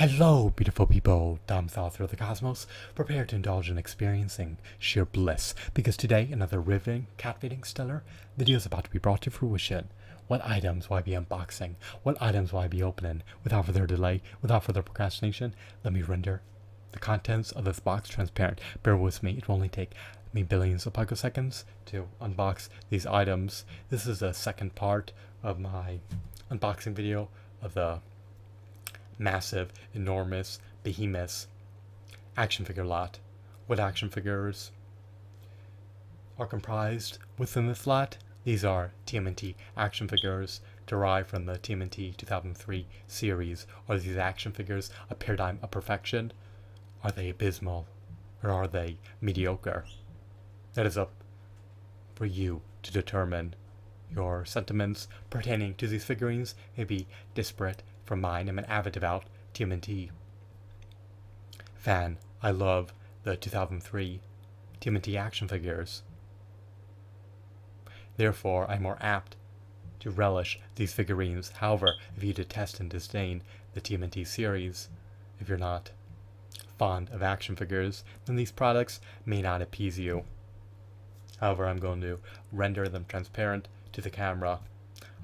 Hello, beautiful people, dumb thoughts of the cosmos. Prepare to indulge in experiencing sheer bliss, because today another riveting, captivating, stellar video is about to be brought to fruition. What items will I be unboxing? What items will I be opening? Without further delay, without further procrastination, let me render the contents of this box transparent. Bear with me, it will only take me billions of picoseconds to unbox these items. This is the second part of my unboxing video of the massive, enormous, behemoth action figure lot. What action figures are comprised within this lot? These are TMNT action figures derived from the TMNT 2003 series. Are these action figures a paradigm of perfection? Are they abysmal? Or are they mediocre? That is up for you to determine. Your sentiments pertaining to these figurines may be disparate from mine. I'm an avid devout TMNT fan. I love the 2003 TMNT action figures. Therefore, I'm more apt to relish these figurines. However, if you detest and disdain the TMNT series, if you're not fond of action figures, then these products may not appease you. However, I'm going to render them transparent to the camera.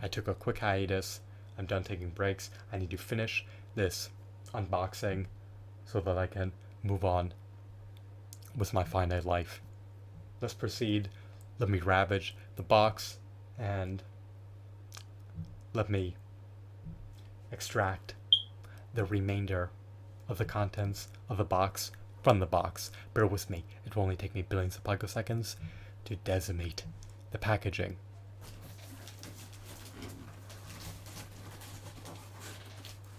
I took a quick hiatus. I'm done taking breaks. I need to finish this unboxing so that I can move on with my finite life. Let's proceed. Let me ravage the box and let me extract the remainder of the contents of the box from the box. Bear with me. It will only take me billions of picoseconds to decimate the packaging.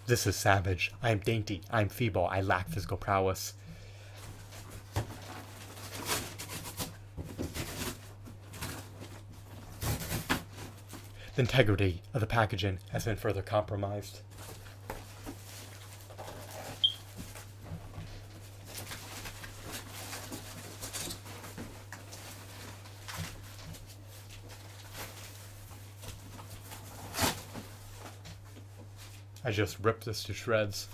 This is savage. I am dainty. I am feeble. I lack physical prowess. The integrity of the packaging has been further compromised. I just ripped this to shreds.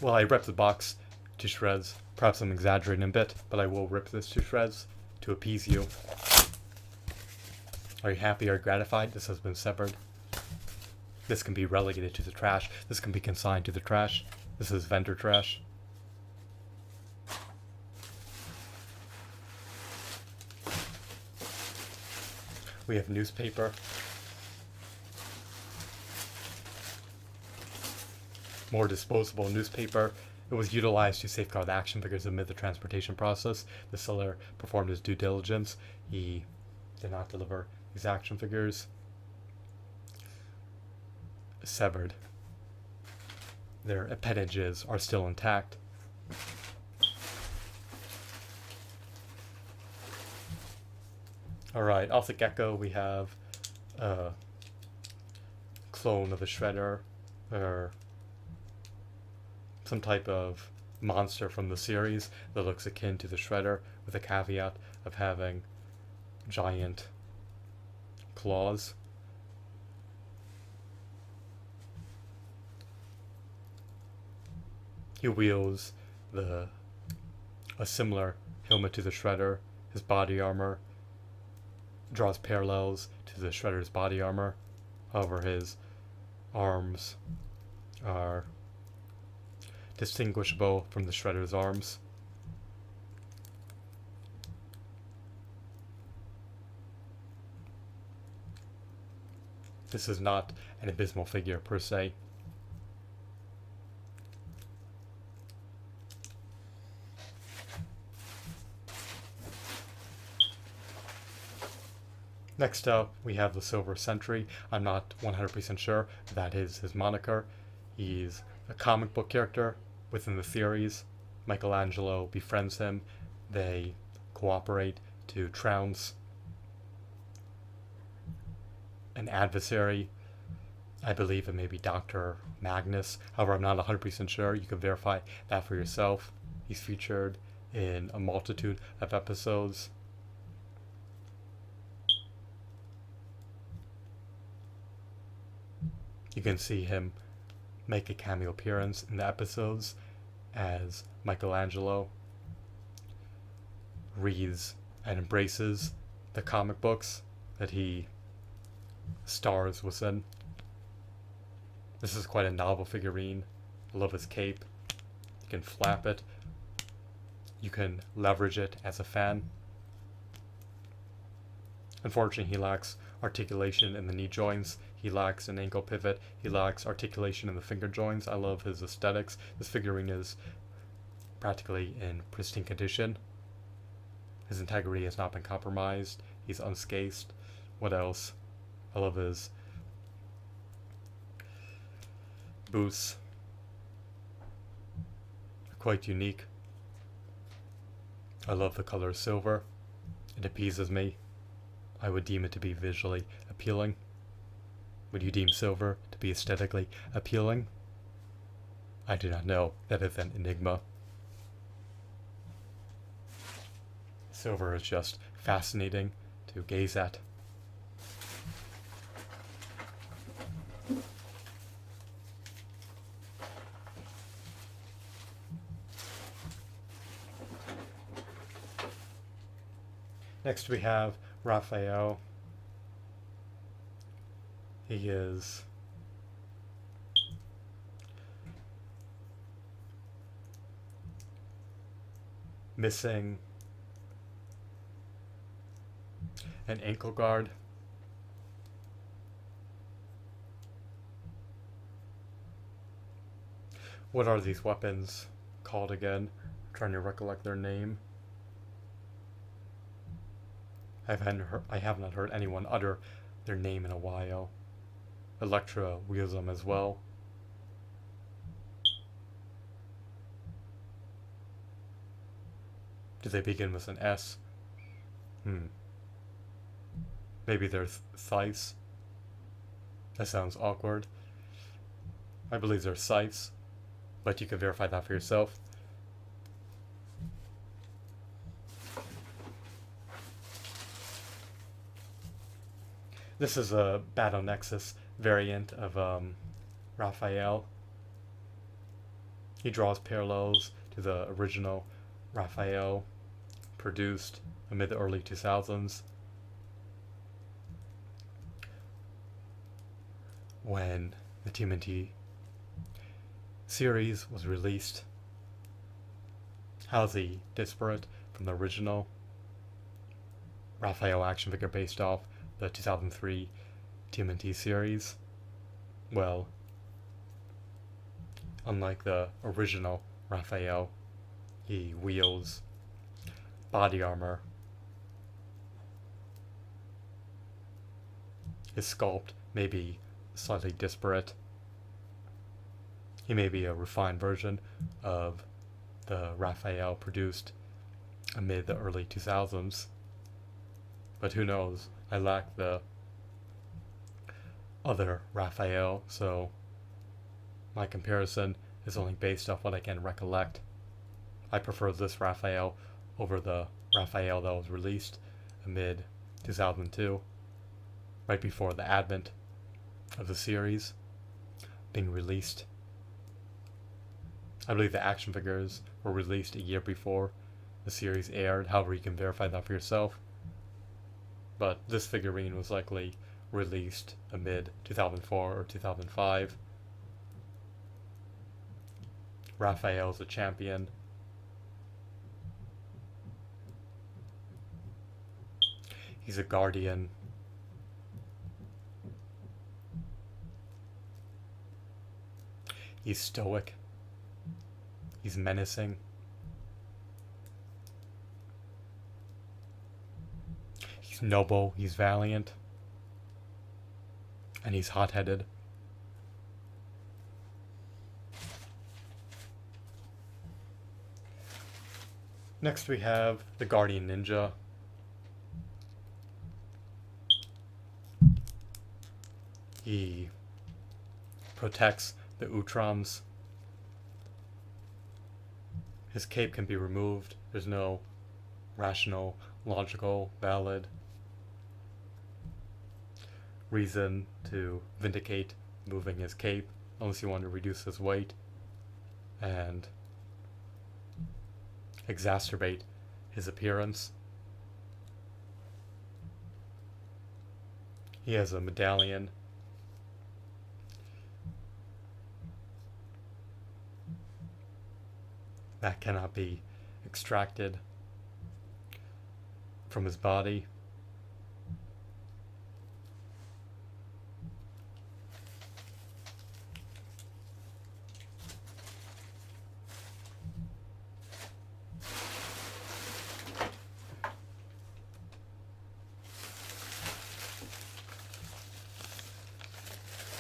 Well, I ripped the box to shreds. Perhaps I'm exaggerating a bit, but I will rip this to shreds to appease you. Are you happy or gratified? This has been severed. This can be relegated to the trash. This can be consigned to the trash. This is vendor trash. We have newspaper. More disposable newspaper. It was utilized to safeguard the action figures amid the transportation process. The seller performed his due diligence. He did not deliver these action figures. Severed. Their appendages are still intact. Alright, off the get-go we have a clone of the Shredder, or some type of monster from the series that looks akin to the Shredder, with a caveat of having giant claws. He wields a similar helmet to the Shredder. His body armor draws parallels to the Shredder's body armor. However, his arms are distinguishable from the Shredder's arms. This is not an abysmal figure per se. Next up, we have the Silver Sentry. I'm not 100% sure that is his moniker. He's a comic book character within the series. Michelangelo befriends him. They cooperate to trounce an adversary. I believe it may be Dr. Magnus. However, I'm not 100% sure. You can verify that for yourself. He's featured in a multitude of episodes. You can see him make a cameo appearance in the episodes as Michelangelo reads and embraces the comic books that he stars within. This is quite a novel figurine. I love his cape. You can flap it. You can leverage it as a fan. Unfortunately, he lacks articulation in the knee joints. He lacks an ankle pivot. He lacks articulation in the finger joints. I love his aesthetics. This figurine is practically in pristine condition. His integrity has not been compromised. He's unscathed. What else? I love his boots. Quite unique. I love the color silver. It appeases me. I would deem it to be visually appealing. Would you deem silver to be aesthetically appealing? I do not know. That is an enigma. Silver is just fascinating to gaze at. Next we have Raphael. He is missing an ankle guard. What are these weapons called again? I'm trying to recollect their name. I have not heard anyone utter their name in a while. Elektra wields them as well. Do they begin with an S? Maybe they're scythes. That sounds awkward. I believe they're scythes, but you can verify that for yourself. This is a Battle Nexus variant of Raphael. He draws parallels to the original Raphael produced amid the early 2000s when the TMNT series was released. How's he disparate from the original Raphael action figure based off the 2003 TMNT series? Well, unlike the original Raphael, he wields body armor. His sculpt may be slightly disparate. He may be a refined version of the Raphael produced amid the early 2000s. But who knows? I lack the other Raphael, so my comparison is only based off what I can recollect. I prefer this Raphael over the Raphael that was released amid 2002, right before the advent of the series being released. I believe the action figures were released a year before the series aired. However, you can verify that for yourself. But this figurine was likely released amid 2004 or 2005. Raphael's a champion. He's a guardian. He's stoic. He's menacing. He's noble. He's valiant. And he's hot-headed. Next we have the Guardian Ninja. He protects the Utroms. His cape can be removed. There's no rational, logical, valid reason to vindicate moving his cape. unless you want to reduce his weight and exacerbate his appearance. He has a medallion that cannot be extracted from his body.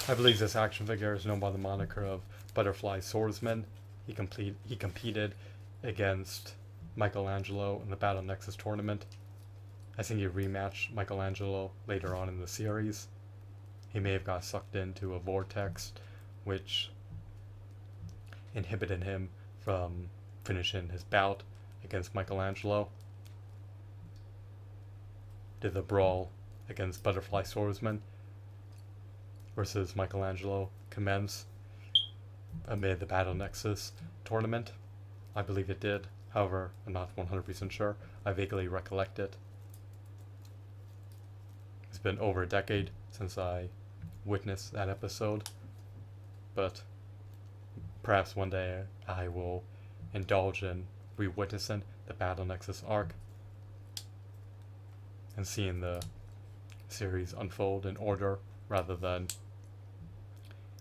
I believe this action figure is known by the moniker of Butterfly Swordsman. He competed against Michelangelo in the Battle Nexus tournament. I think he rematched Michelangelo later on in the series. He may have got sucked into a vortex, which inhibited him from finishing his bout against Michelangelo. Did the brawl against Butterfly Swordsman versus Michelangelo commence amid the Battle Nexus tournament? I believe it did. However, I'm not 100% sure. I vaguely recollect it. It's been over a decade since I witnessed that episode, but perhaps one day I will indulge in re-witnessing the Battle Nexus arc and seeing the series unfold in order rather than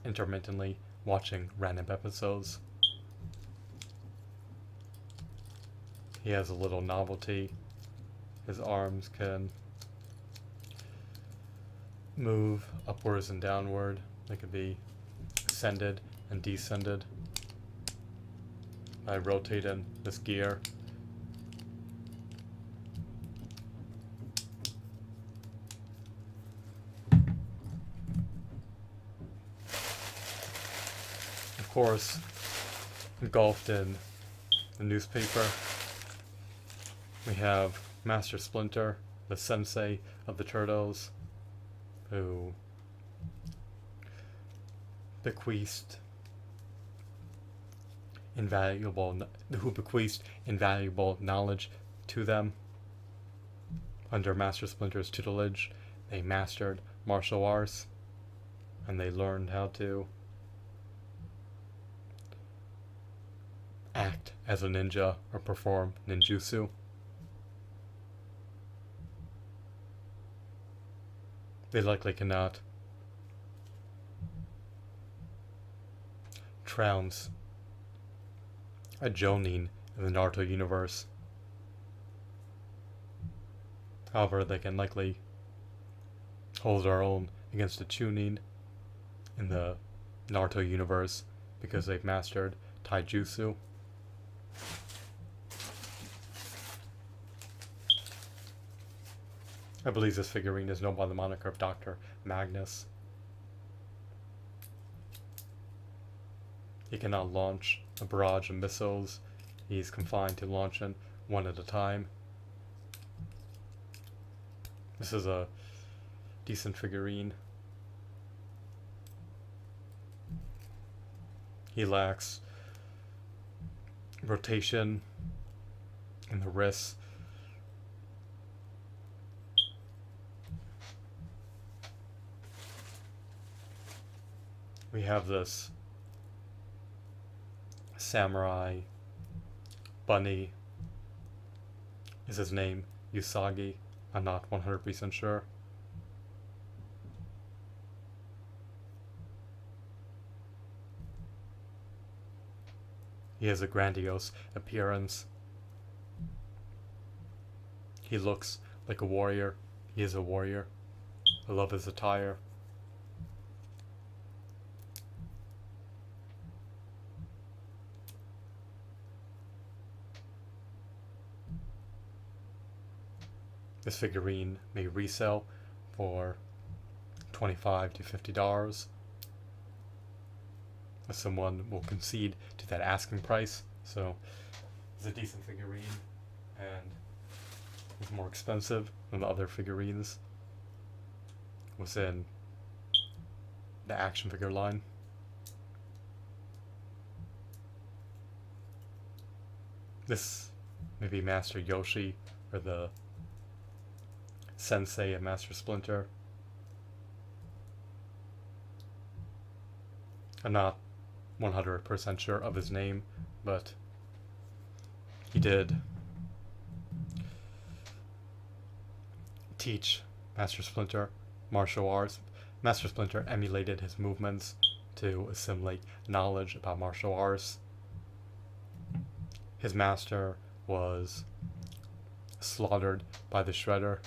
intermittently watching random episodes. He has a little novelty. His arms can move upwards and downward. They could be ascended and descended by rotating this gear. Of course, engulfed in the newspaper, we have Master Splinter, the sensei of the Turtles, who bequeathed invaluable knowledge to them. Under Master Splinter's tutelage, they mastered martial arts, and they learned how to act as a ninja or perform ninjutsu. They likely cannot trounce a Jonin in the Naruto universe. However, they can likely hold their own against a Chunin in the Naruto universe because they've mastered taijutsu. I believe this figurine is known by the moniker of Dr. Magnus. He cannot launch a barrage of missiles. He's confined to launching one at a time. This is a decent figurine. He lacks rotation in the wrists. We have this samurai bunny. Is his name Usagi? I'm not 100% sure. He has a grandiose appearance. He looks like a warrior. He is a warrior. I love his attire. This figurine may resell for $25 to $50. If someone will concede to that asking price. So it's a decent figurine and it's more expensive than the other figurines within the action figure line. This may be Master Yoshi or the sensei of Master Splinter. I'm not 100% sure of his name, but he did teach Master Splinter martial arts. Master Splinter emulated his movements to assimilate knowledge about martial arts. His master was slaughtered by the Shredder,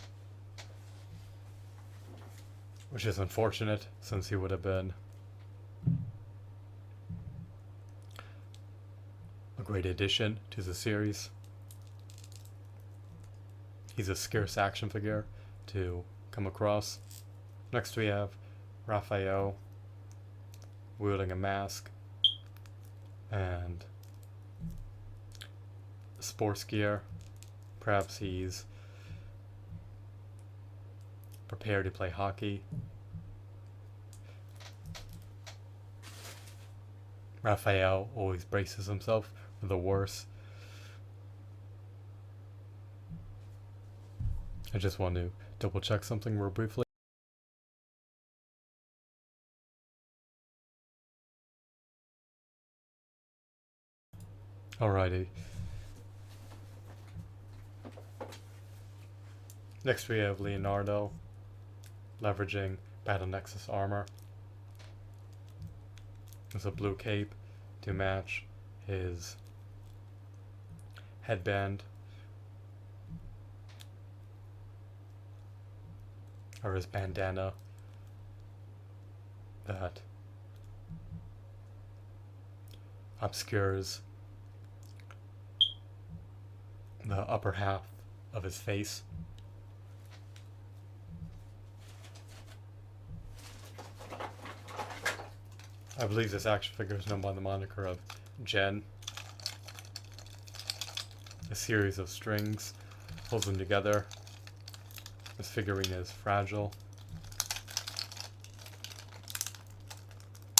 which is unfortunate since he would have been a great addition to the series. He's a scarce action figure to come across. Next we have Raphael wielding a mask and sports gear. Perhaps he's prepared to play hockey. Raphael always braces himself for the worst. I just want to double check something real briefly. Alrighty. Next we have Leonardo leveraging Battle Nexus armor. There's a blue cape to match his headband, or his bandana that obscures the upper half of his face. I believe this action figure is known by the moniker of Jen. A series of strings holds them together. This figurine is fragile.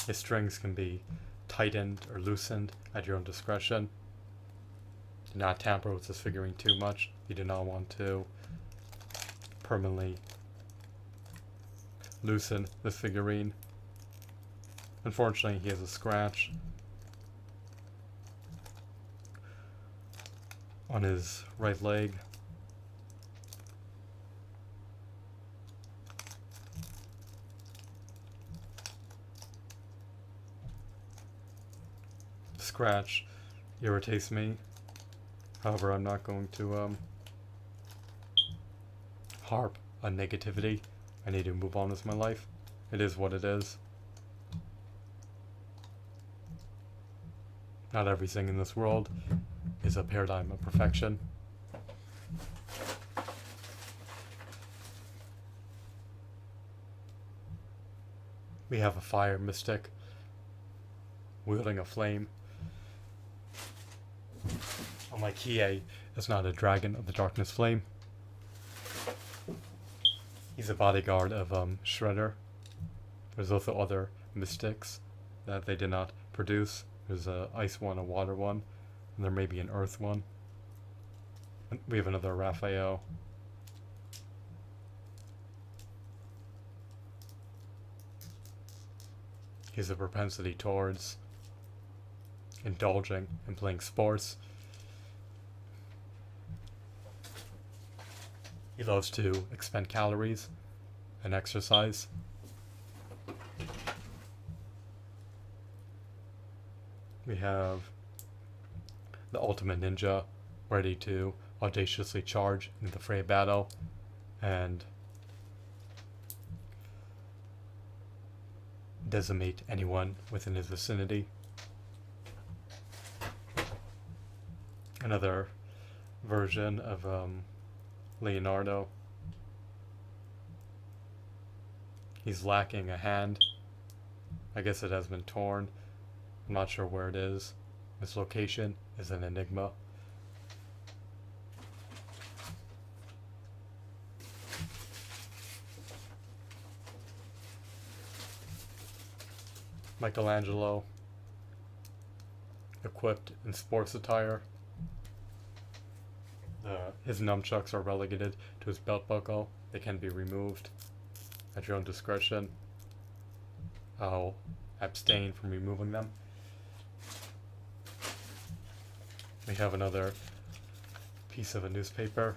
His strings can be tightened or loosened at your own discretion. Do not tamper with this figurine too much. You do not want to permanently loosen this figurine. Unfortunately, he has a scratch on his right leg. The scratch irritates me. However, I'm not going to harp on negativity. I need to move on with my life. It is what it is. Not everything in this world is a paradigm of perfection. We have a fire mystic wielding a flame. Unlike Hiei, it's not a dragon of the darkness flame. He's a bodyguard of Shredder. There's also other mystics that they did not produce. There's a ice one, a water one, and there may be an earth one. And we have another Raphael. He has a propensity towards indulging in playing sports. He loves to expend calories and exercise. We have the ultimate ninja ready to audaciously charge into the fray of battle and decimate anyone within his vicinity. Another version of Leonardo. He's lacking a hand. I guess it has been torn. I'm not sure where it is. Its location is an enigma. Michelangelo, equipped in sports attire. His nunchucks are relegated to his belt buckle. They can be removed at your own discretion. I'll abstain from removing them. We have another piece of a newspaper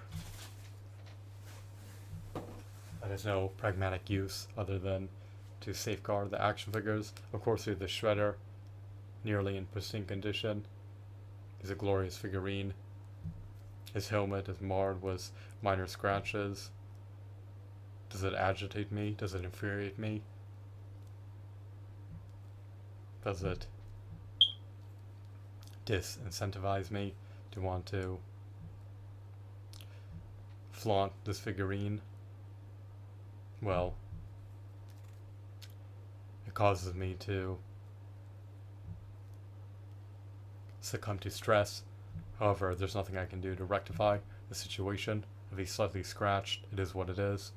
that has no pragmatic use other than to safeguard the action figures. Of course, we have the Shredder, nearly in pristine condition. He's a glorious figurine. His helmet is marred with minor scratches. Does it agitate me? Does it infuriate me? Does it disincentivize me to want to flaunt this figurine? Well, it causes me to succumb to stress. However, there's nothing I can do to rectify the situation. If he's slightly scratched, it is what it is.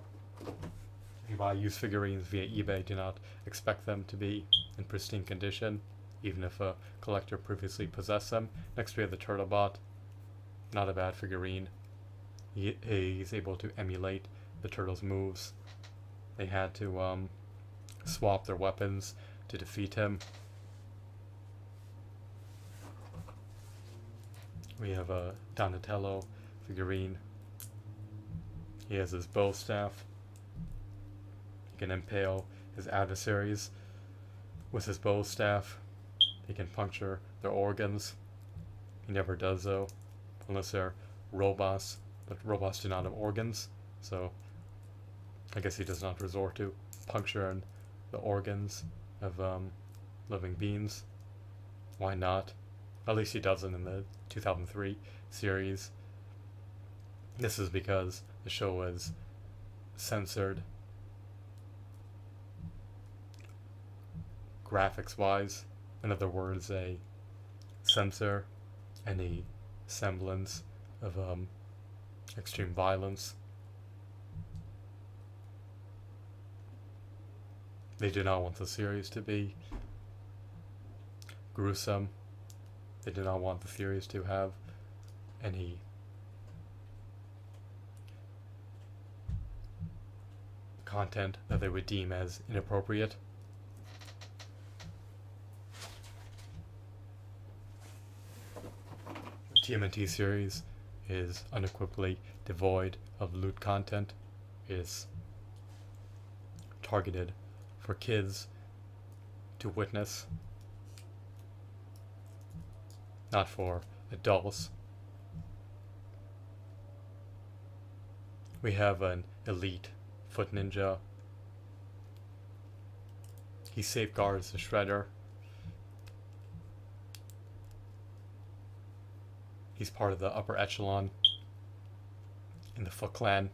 If you buy used figurines via eBay, do not expect them to be in pristine condition, even if a collector previously possessed them. Next we have the Turtlebot. Not a bad figurine. He's able to emulate the turtle's moves. They had to swap their weapons to defeat him. We have a Donatello figurine. He has his bow staff. He can impale his adversaries with his bow staff. He can puncture their organs. He never does though, unless they're robots. But robots do not have organs, so I guess he does not resort to puncturing the organs of living beings. Why not? At least he doesn't in the 2003 series. This is because the show was censored graphics wise. In other words, they censor any semblance of extreme violence. They do not want the series to be gruesome. They do not want the series to have any content that they would deem as inappropriate. The TMNT series is unequivocally devoid of lewd content. It is targeted for kids to witness, not for adults. We have an elite foot ninja. He safeguards the Shredder. He's part of the upper echelon in the Foot Clan.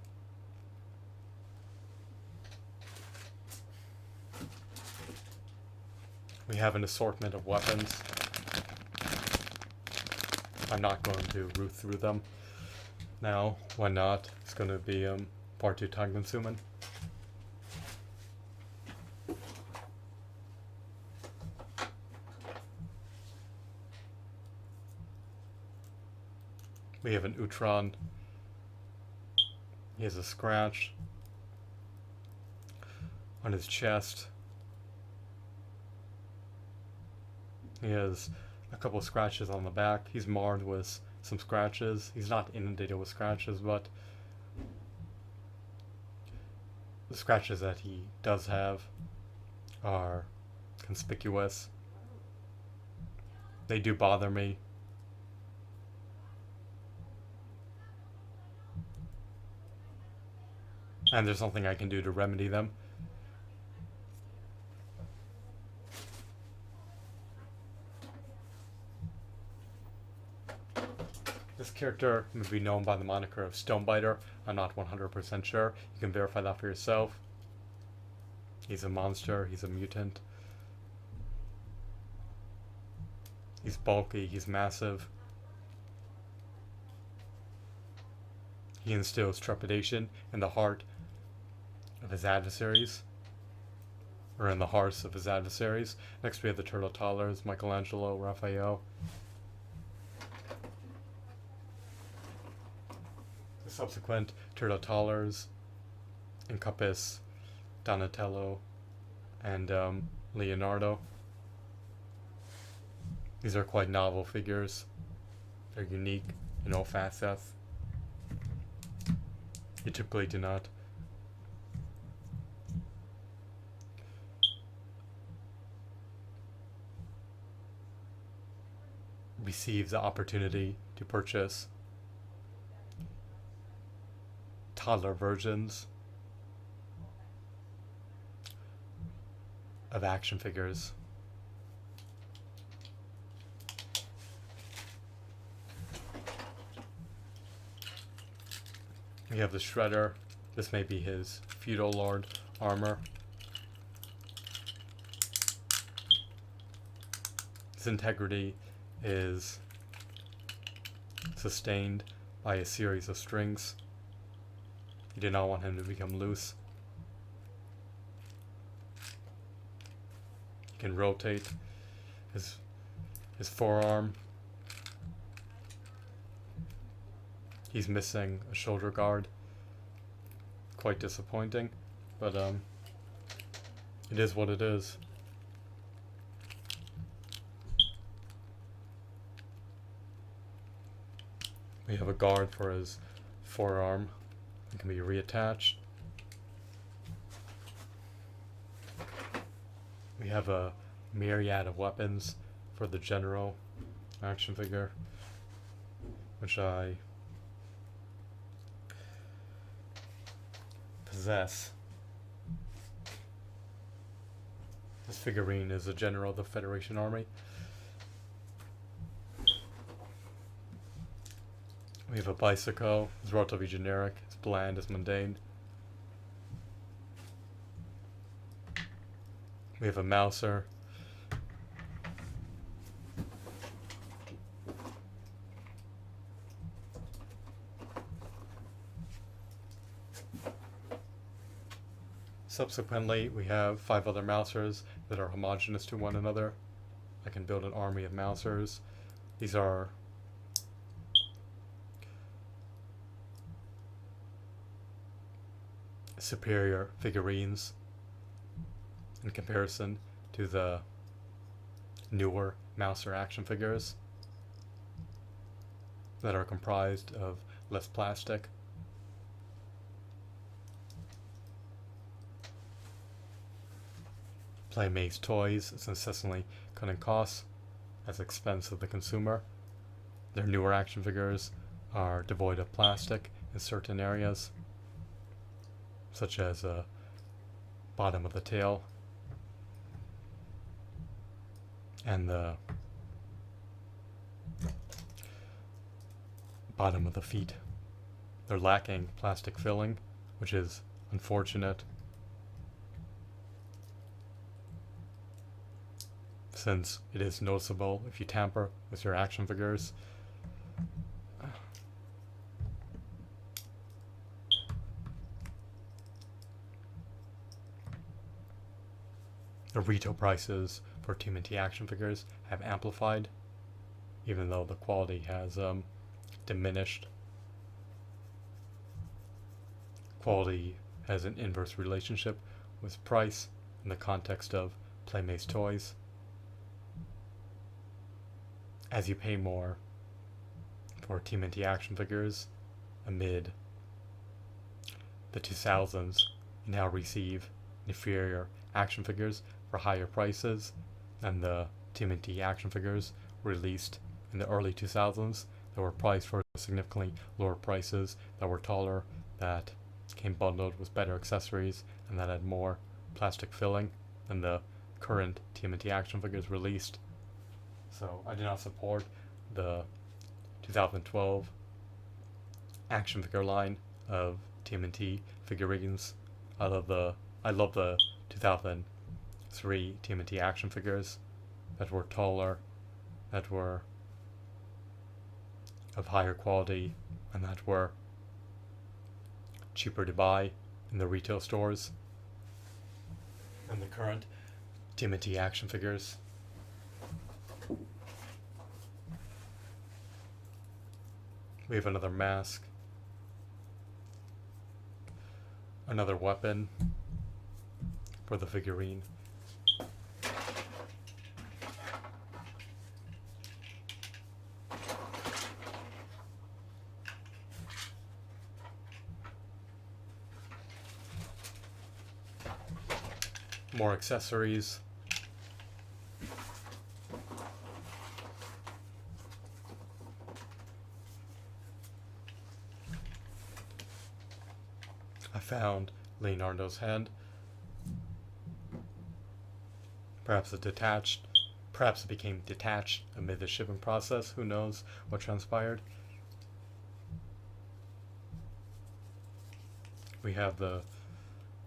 We have an assortment of weapons. I'm not going to root through them now. Why not? It's going to be far too time consuming. We have an Utron. He has a scratch on his chest. He has a couple of scratches on the back. He's marred with some scratches. He's not inundated with scratches, but the scratches that he does have are conspicuous. They do bother me. And there's nothing I can do to remedy them. This character may be known by the moniker of Stonebiter. I'm not 100% sure. You can verify that for yourself. He's a monster. He's a mutant. He's bulky. He's massive. He instills trepidation in the heart of his adversaries. or in the hearts of his adversaries. Next we have the turtle toddlers, Michelangelo, Raphael. The subsequent turtle toddlers encompass Donatello and Leonardo. These are quite novel figures. They're unique in all facets. You typically do not receive the opportunity to purchase toddler versions of action figures. We have the Shredder. This may be his feudal lord armor. His integrity is sustained by a series of strings. You do not want him to become loose. You can rotate his forearm. He's missing a shoulder guard. Quite disappointing, but it is what it is. We have a guard for his forearm. It can be reattached. We have a myriad of weapons for the general action figure, which I possess. This figurine is a general of the Federation Army. We have a bicycle. It's relatively generic. It's bland. It's mundane. We have a mouser. Subsequently, we have 5 other mousers that are homogeneous to one another. I can build an army of mousers. These are superior figurines in comparison to the newer Mouser action figures that are comprised of less plastic. Playmates toys is incessantly cutting costs at the expense of the consumer. Their newer action figures are devoid of plastic in certain areas, such as bottom of the tail and the bottom of the feet. They're lacking plastic filling, which is unfortunate, since it is noticeable if you tamper with your action figures. The retail prices for TMNT action figures have amplified, even though the quality has diminished. Quality has an inverse relationship with price in the context of Playmates toys. As you pay more for TMNT action figures amid the 2000s, you now receive inferior action figures for higher prices than the TMNT action figures released in the early 2000s that were priced for significantly lower prices, that were taller, that came bundled with better accessories, and that had more plastic filling than the current TMNT action figures released. So I do not support the 2012 action figure line of TMNT figurines. I love the 2003 TMNT action figures that were taller, that were of higher quality, and that were cheaper to buy in the retail stores. and the current TMNT action figures. We have another mask, another weapon for the figurine. More accessories. I found Leonardo's head. Perhaps it became detached amid the shipping process. Who knows what transpired? We have the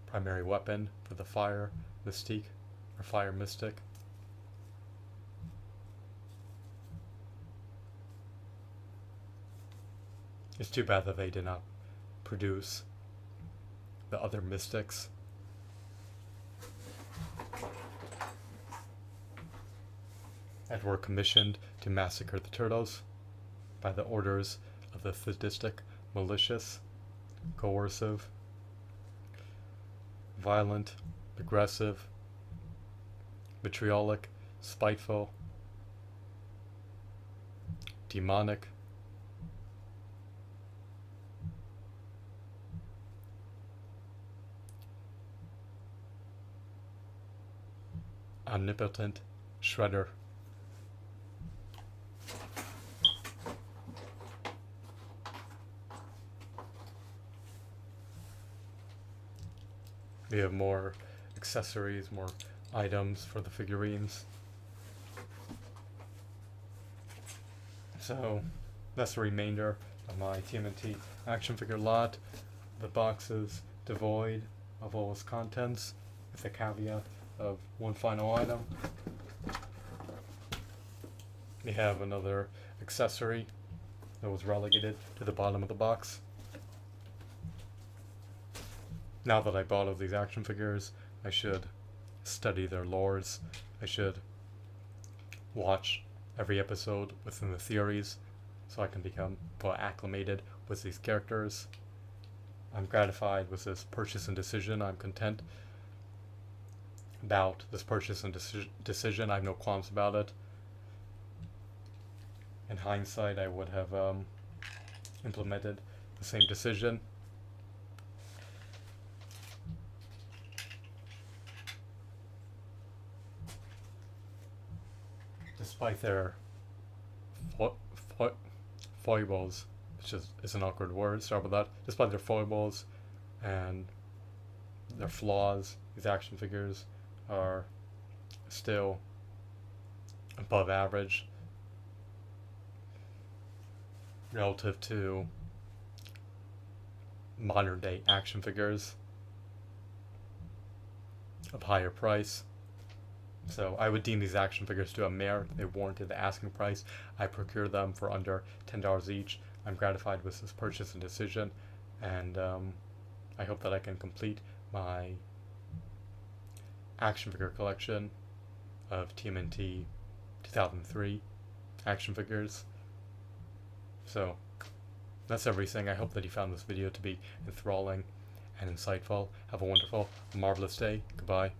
primary weapon for the fire mystique, or fire mystic. It's too bad that they did not produce the other mystics. That were commissioned to massacre the turtles by the orders of the sadistic, malicious, coercive, violent, aggressive, vitriolic, spiteful, demonic, omnipotent Shredder. We have more accessories, more items for the figurines. So that's the remainder of my TMNT action figure lot. The box is devoid of all its contents, with the caveat of one final item. We have another accessory that was relegated to the bottom of the box. Now that I bought all these action figures, I should study their lores. I should watch every episode within the theories so I can become well acclimated with these characters. I'm gratified with this purchase and decision. I'm content about this purchase and decision. I have no qualms about it. In hindsight, I would have implemented the same decision. Despite their foibles, which is an awkward word, sorry about that. Despite their foibles and their flaws, these action figures are still above average relative to modern day action figures of higher price. So I would deem these action figures to a merit. They warranted the asking price. I procured them for under $10 each. I'm gratified with this purchase and decision, and I hope that I can complete my action figure collection of TMNT 2003 action figures. So that's everything. I hope that you found this video to be enthralling and insightful. Have a wonderful, marvelous day. Goodbye.